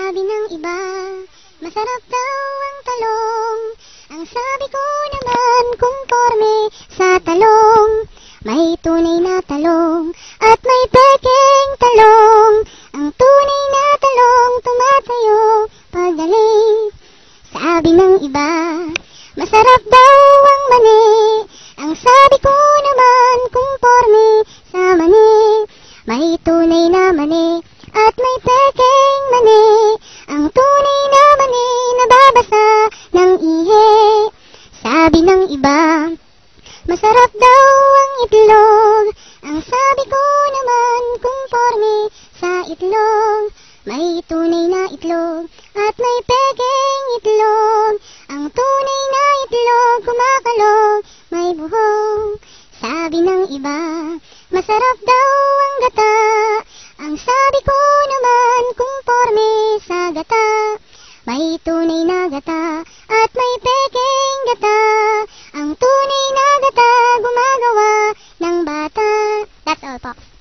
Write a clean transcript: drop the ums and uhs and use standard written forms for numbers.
Sabi ng iba, masarap daw ang talong. Ang sabi ko naman, conforme sa talong. May tunay na talong at may peking talong. Ang tunay na talong tumatayo pagaling. Sabi ng iba, masarap daw ang mani. Ang sabi ko naman, conforme sa mani. May tunay na mani at may peking mani. Ang tunay na mani nababasa ng ihi. Sabi ng iba, masarap daw ang itlog. Ang sabi ko naman, conforme sa itlog. May tunay na itlog at may peking itlog. Ang tunay na itlog kumakalog, may buhok. Sabi ng iba, masarap daw ang gata. Ang sabi ko naman, conforme sa gata. May tunay na gata at may peking gata. Ang tunay na gata gumagawa ng bata. That's all po.